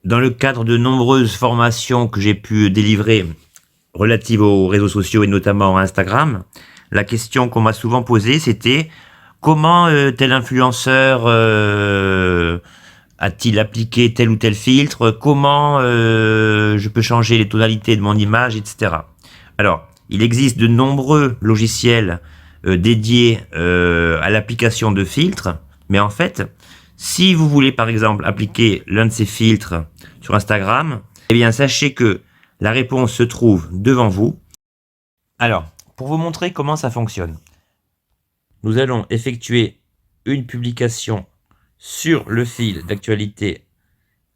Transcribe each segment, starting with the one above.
Dans le cadre de nombreuses formations que j'ai pu délivrer relatives aux réseaux sociaux et notamment à Instagram, la question qu'on m'a souvent posée, c'était comment tel influenceur a-t-il appliqué tel ou tel filtre, comment je peux changer les tonalités de mon image, etc. Alors, il existe de nombreux logiciels dédiés à l'application de filtres, mais en fait, si vous voulez par exemple appliquer l'un de ces filtres sur Instagram, eh bien sachez que la réponse se trouve devant vous. Alors, pour vous montrer comment ça fonctionne, nous allons effectuer une publication sur le fil d'actualité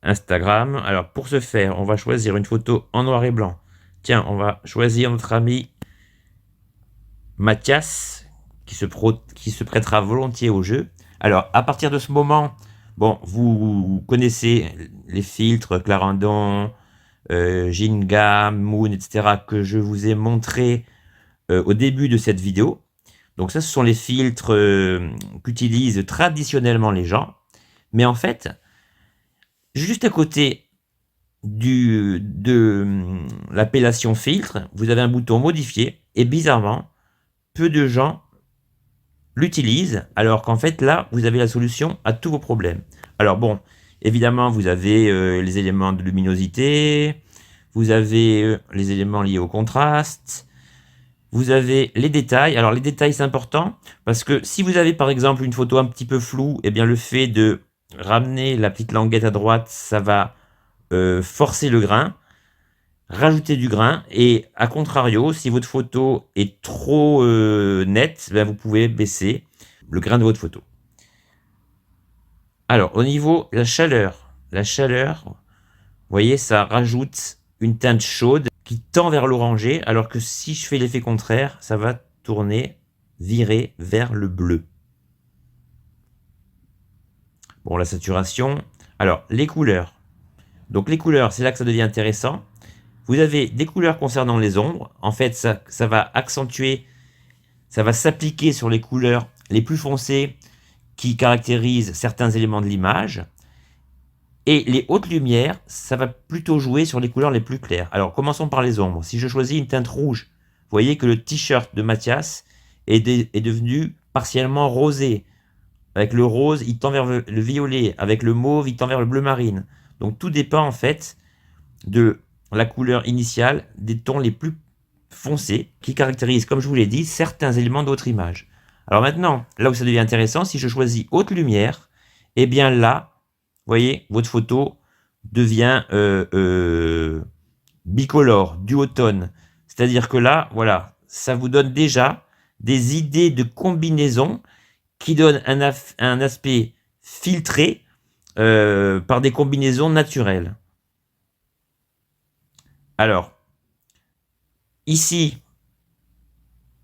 Instagram. Alors pour ce faire, on va choisir une photo en noir et blanc. Tiens, on va choisir notre ami Mathias qui se prêtera volontiers au jeu. Alors à partir de ce moment, bon, vous connaissez les filtres Clarendon, Ginga, Moon, etc. que je vous ai montré au début de cette vidéo. Donc ça, ce sont les filtres qu'utilisent traditionnellement les gens. Mais en fait, juste à côté de l'appellation filtre, vous avez un bouton modifier. Et bizarrement, peu de gens l'utilisent, alors qu'en fait, là, vous avez la solution à tous vos problèmes. Alors bon, évidemment, vous avez les éléments de luminosité, vous avez les éléments liés au contraste, vous avez les détails. Alors les détails, c'est important parce que si vous avez par exemple une photo un petit peu floue, eh bien le fait de ramener la petite languette à droite, ça va forcer le grain, rajouter du grain. Et à contrario, si votre photo est trop nette, ben, vous pouvez baisser le grain de votre photo. Alors au niveau de la chaleur, vous voyez, ça rajoute une teinte chaude qui tend vers l'orangé, alors que si je fais l'effet contraire, ça va tourner, virer vers le bleu. Bon, la saturation. Alors, les couleurs. Donc les couleurs, c'est là que ça devient intéressant. Vous avez des couleurs concernant les ombres. En fait, ça va accentuer, ça va s'appliquer sur les couleurs les plus foncées qui caractérisent certains éléments de l'image. Et les hautes lumières, ça va plutôt jouer sur les couleurs les plus claires. Alors, commençons par les ombres. Si je choisis une teinte rouge, vous voyez que le t-shirt de Mathias est devenu partiellement rosé. Avec le rose, il tend vers le violet. Avec le mauve, il tend vers le bleu marine. Donc, tout dépend en fait de la couleur initiale des tons les plus foncés qui caractérisent, comme je vous l'ai dit, certains éléments de votre image. Alors maintenant, là où ça devient intéressant, si je choisis haute lumière, eh bien là, vous voyez, votre photo devient bicolore, duotone. C'est-à-dire que là, voilà, ça vous donne déjà des idées de combinaison qui donnent un aspect filtré par des combinaisons naturelles. Alors, ici,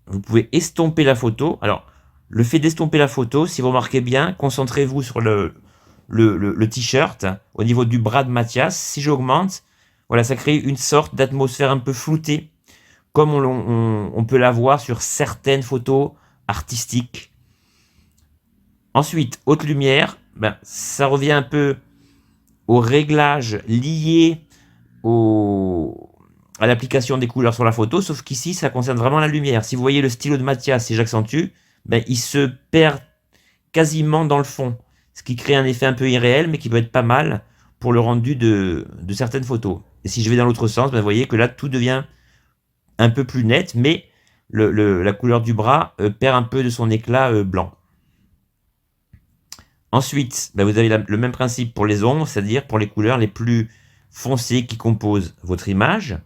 vous pouvez estomper la photo. Alors, le fait d'estomper la photo, si vous remarquez bien, concentrez-vous sur le t-shirt au niveau du bras de Mathias. Si j'augmente, voilà, ça crée une sorte d'atmosphère un peu floutée, comme on peut la voir sur certaines photos artistiques. Ensuite, haute lumière, ben, ça revient un peu aux réglages liés à l'application des couleurs sur la photo, sauf qu'ici, ça concerne vraiment la lumière. Si vous voyez le stylo de Mathias, si j'accentue, ben, il se perd quasiment dans le fond, ce qui crée un effet un peu irréel, mais qui peut être pas mal pour le rendu de certaines photos. Et si je vais dans l'autre sens, ben, vous voyez que là, tout devient un peu plus net, mais la couleur du bras perd un peu de son éclat blanc. Ensuite, ben, vous avez le même principe pour les ombres, c'est-à-dire pour les couleurs les plus foncées qui composent votre image.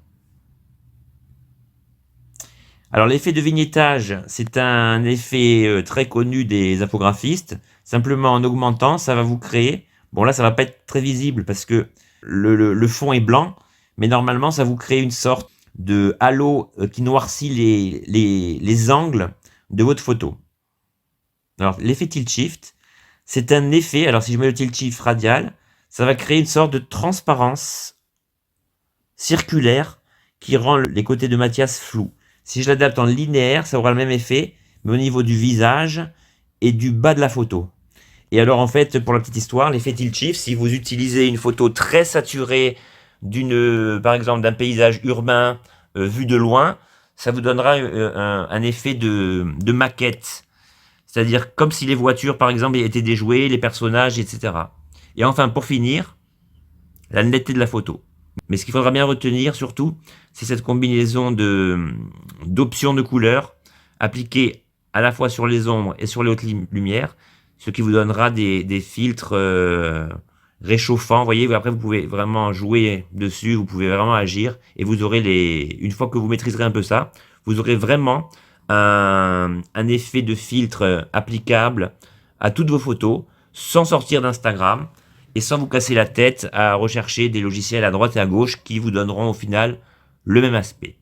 Alors l'effet de vignettage, c'est un effet très connu des infographistes. Simplement en augmentant, ça va vous créer... Bon là, ça va pas être très visible parce que le fond est blanc, mais normalement, ça vous crée une sorte de halo qui noircit les angles de votre photo. Alors l'effet tilt shift, c'est un effet... Alors si je mets le tilt shift radial, ça va créer une sorte de transparence circulaire qui rend les côtés de Mathias flous. Si je l'adapte en linéaire, ça aura le même effet, mais au niveau du visage et du bas de la photo. Et alors en fait, pour la petite histoire, l'effet tilt shift, si vous utilisez une photo très saturée par exemple d'un paysage urbain vu de loin, ça vous donnera un effet de maquette. C'est-à-dire comme si les voitures, par exemple, étaient déjouées, les personnages, etc. Et enfin, pour finir, la netteté de la photo. Mais ce qu'il faudra bien retenir, surtout, c'est cette combinaison d'options de couleurs appliquées à la fois sur les ombres et sur les hautes lumières, ce qui vous donnera des filtres réchauffants. Vous voyez, après, vous pouvez vraiment jouer dessus, vous pouvez vraiment agir, et vous aurez une fois que vous maîtriserez un peu ça, vous aurez vraiment un effet de filtre applicable à toutes vos photos, sans sortir d'Instagram, et sans vous casser la tête à rechercher des logiciels à droite et à gauche qui vous donneront au final le même aspect.